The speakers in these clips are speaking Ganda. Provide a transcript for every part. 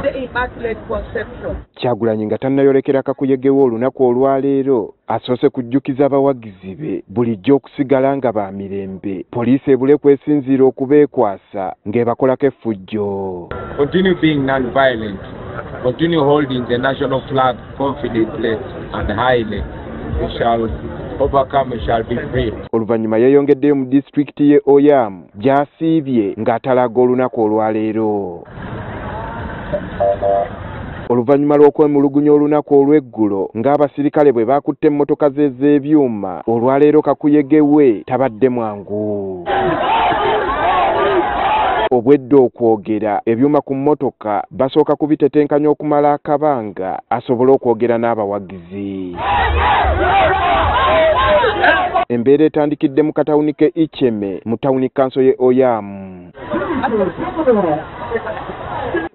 The Immaculate Conception. Kyagulanyi nga tannayolekera kakuyegewo olunaku olwaleero asoose kujjukiza abawagizi be bulijjo okusigala nga ba mirembe poliisi ebule kwesinziira okubeekwasa ng'ebakolako effujjo. Continue being non-violent. Continue holding the national flag confidently and highly. We shall overcome, we shall be free. Oluvannyuma yeeyongeddeyo mu disitulikiti ye Oyam gy'asiibye ng'atalaga olunaku olwaleero. Oluvannyuma lw'okwemulugunya olunaku olw'eggulo ng'abasirikale bwe baakutte emmotoka ze ez'ebyuma olwaleero kakuyegewe tabadde mwangu. Obwedde okwogera ebyuma ku mmotoka basooka kubitetenkanya okumala akabanga asobole okwogera n'abawagizi. Embeera etandikidde mu katawuni ke Icheme mu tawuni kanso ye Oyam.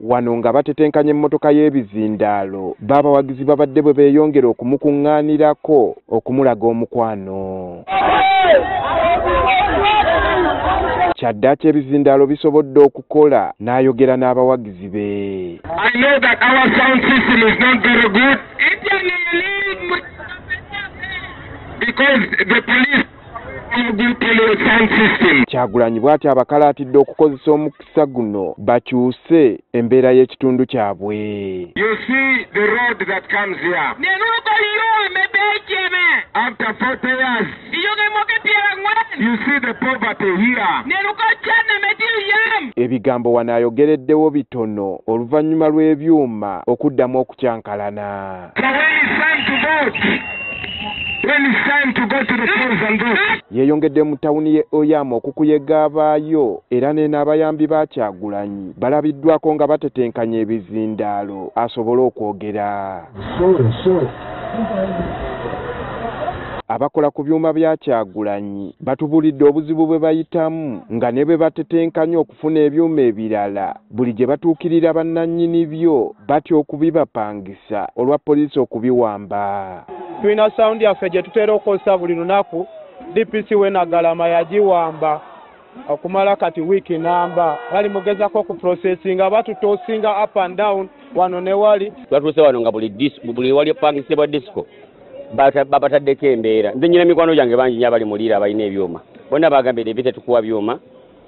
Wano nga batetenkanya emmotoka y'ebizindaalo b'abawagizi babadde bwe beeyongera okumukuŋŋaanirako okumulaga omukwano. Kyaddaaki ebizindaalo bisobodde okukola n'ayogera n'abawagizi be. I know that our sound system is not very good because the police sound system. Kyagulanyi bw'ati abakalaatidde okukozesa omukisa guno bakyuse embeera y'ekitundu kyabwe. You see the road that comes here. After 40 years, you see the poverty here. Ebigambo wano ayogereddewo bitono oluvannyuma lw'ebyuma okuddamu okukyankalana. Yeeyongedde mu tawuni ye Oyam okukuyega abaayo era n'abayambi ba Kyagulanyi balabiddwako nga batetenkanya ebizindaalo asobole okwogera. Abakola ku byuma bya Kyagulanyi batubulidde obuzibu bwe bayitamu nga ne bwe batetenkanya okufuna ebyuma ebirala buli gye batuukirira bannannyini byo batya okubibapangisa olwa poliisi okubiwamba. Tulina sound yaffe gye tutera okukozesa buli lunaku. DPC we Nagalama yagiwamba okumala kati wiiki namba bali mugezako okuprocessinga batutosinga up and down wano ne wali batuse wano nga buli wali pangisibwa disco babataddeko embeera. Nze nyina mikwano gyange bangi nnyo abali muliira abalina ebyuma bonna bagambye ebite tukuwa byuma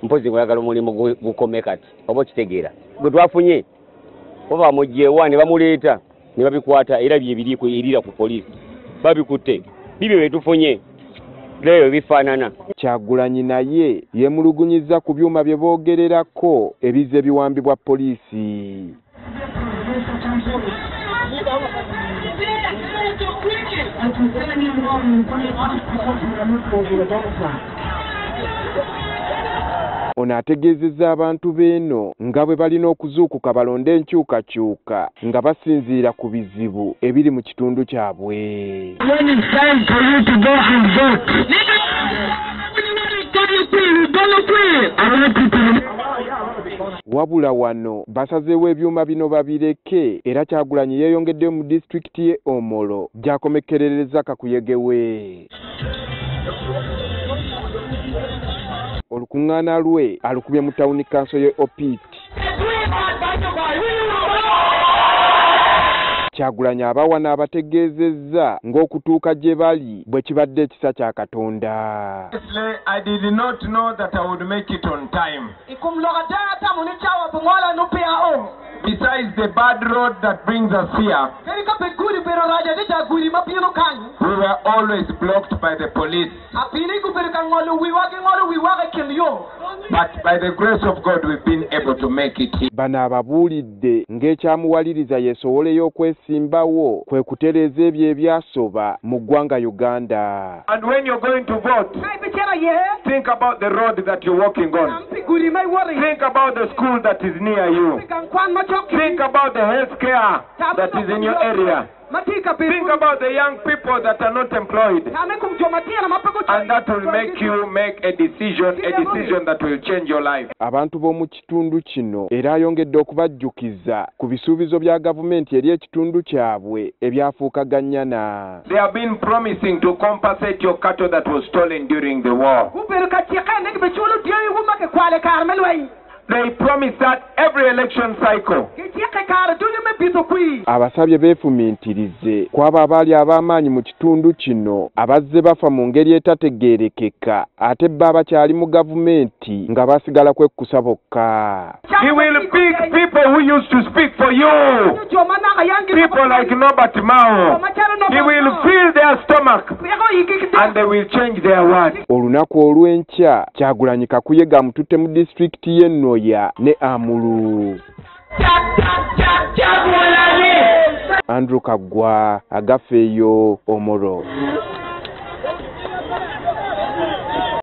mpozi ng'oyagala omulimu gukome kati oba okitegeera gwe twafunye oba mugyewa ne bamuleeta ne babikwata era bye biriiko erira ku poliisi babikutte bibyo bye tufunye leero bifaanana. Kyagulanyi naye yeemulugunyizza ku byuma bye boogererako ebizze biwambibwa poliisi. Ono ategeezezza abantu b'eno nga bwe balina okuzuukuka balonde enkyukakyuka nga basinziira ku bizibu ebiri mu kitundu kyabwe. Wabula wano basazeewo ebyuma bino babireke era Kyagulanyi yeeyongeddeyo mu disitulikiti ye Omoro gy'akomekkerereza kakuyegewe. Olukuŋŋaana lwe alukubye mu tawuni kanso ye Opiti. Kyagulanyi abawana abategeezezza ng'okutuuka gye bali bwe kibadde ekisa kya Katonda. I did not know that I would make it on time. Besides the bad road that brings us here, we were always blocked by the police. But by the grace of God, we've been able to make it here. Bano ababuulidde ng'ekyamuwaliriza yeesoboleyo okwesimbawo kwe kutereeza ebyo ebyasoba mu ggwanga Uganda. And when you're going to vote, think about the road that you're walking on. Think about the school that is near you. Think about the health care that is in your area. Think about the young people that are not employed. And that will make you make a decision that will change your life. Abantu b'omu kitundu kino era ayongedde okubajjukiza ku bisuubizo bya gavumenti eri ekitundu kyabwe ebyafuukaganyana. They have been promising to compensate your cattle that was stolen during the war. They promise that every election cycle. abasabye beefumiitirize kwabo abaali ab'amaanyi mu kitundu kino abazze bafa mu ngeri etategeerekeka ate bba abakyali mu gavumenti nga basigala kwekkusa bokka. He will pick people who used to speak for you. People like Norbert Mao. He will fill their stomach and they will change their words. Olunaku olw'enkya Kyagulanyi Kakuyege amututte mu disitulikiti y'e Nnoya ne Amulu. Andrew Kaggwa, Agafeeyo, Omoro.